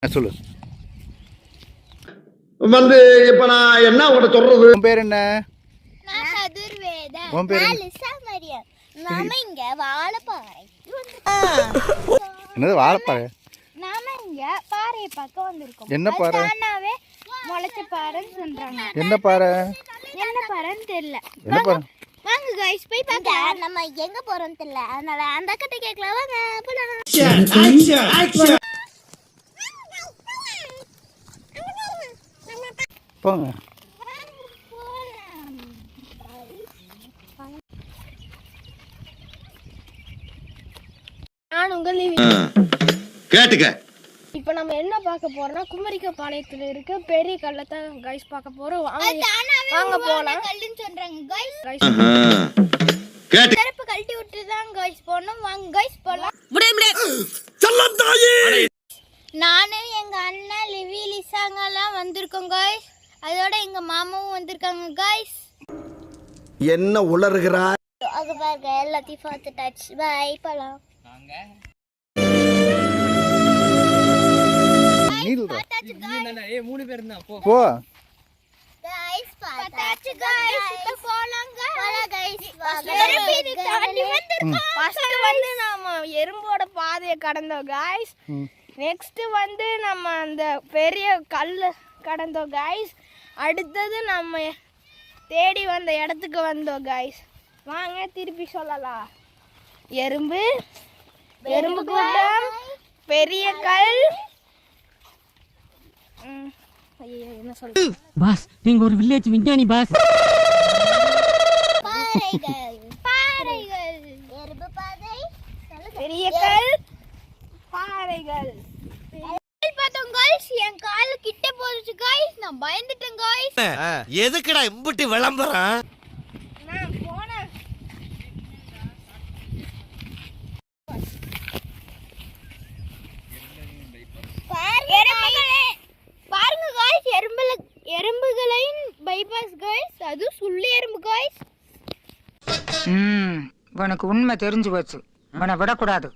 சொல்லு. வந்து இப்ப நான் என்ன உங்கள்கிட்ட சொல்றது? உன் பேர் என்ன? உன் பேர் என்னது? வாழைப்பாறை? பாறையை பார்க்க வந்திருக்கோம். என்ன பாறை? முளைச்ச பாறைன்னு சொல்றாங்க. என்ன பாறை? என்ன பாறைன்னு தெரியல. என்ன பாறை? வாங்க गाइस போய் பார்க்கலாம். நம்ம எங்க போறோம்னு தெரியல. அதனால அந்த கிட்ட கேக்கலாம். வாங்க போலாம். போங்க. நான் உங்கள் கேட்டுக்க. இப்போ நம்ம என்ன பார்க்க போறோம்னா குமரிக்க பாளையத்துல இருக்க பெரிய கல்லை தான் गाइस பார்க்க போறோம். வாங்க போலாம். கல்லுன்னு சொல்றாங்க गाइस. கேட்டு செருப்பு கழட்டி விட்டு தான் गाइस போறோம். வாங்க गाइस போலாம். செல்லம் தாயி. நானே எங்க அண்ணன் லிவி லிசாங்கலாம் வந்திருக்கோம் गाइस. அதோட எங்க மாமாவும் வந்திருக்காங்க गाइस. என்ன உளறுகிறாய்? அங்க பாருங்க எல்லாத்தையும் பார்த்துட்டாச்சு. பை போலாம். போ. गाइस பார்த்தாச்சு गाइस. இப்ப போலாங்க. போலாம் गाइस. ஃபர்ஸ்ட் வந்து நாம எறும்போட பாதையை கடந்தோம் गाइस. நெக்ஸ்ட் வந்து நம்ம அந்த பெரிய கல்லு கடந்தோம் गाइस. அடுத்தது நம்ம தேடி வந்த இடத்துக்கு வந்தோம் गाइस. வாங்க திருப்பி சொல்லலாம். எறும்பு, எறும்பு கூட்டம், பெரிய கல். என்ன சொல்ற பாஸ்? நீங்க ஒரு வில்லேஜ் விஞ்ஞானி பாஸ். பாறைகள், பாறைகள், எறும்பு பாதை, பெரிய கல், பாறைகள். பார்த்தோம் गाइस. என் கால் கிட்ட போச்சு गाइस. நான் பயந்துட்டேன் गाइस. எதுக்குடா இம்புட்டி விளம்பரம்? நான் போனேன். பாருங்க गाइस. எறும்புகளின் bypass guys. அது சுள்ளி எறும்பு गाइस. உனக்கு உண்மை தெரிஞ்சு போச்சு. அவனை விடக்கூடாது.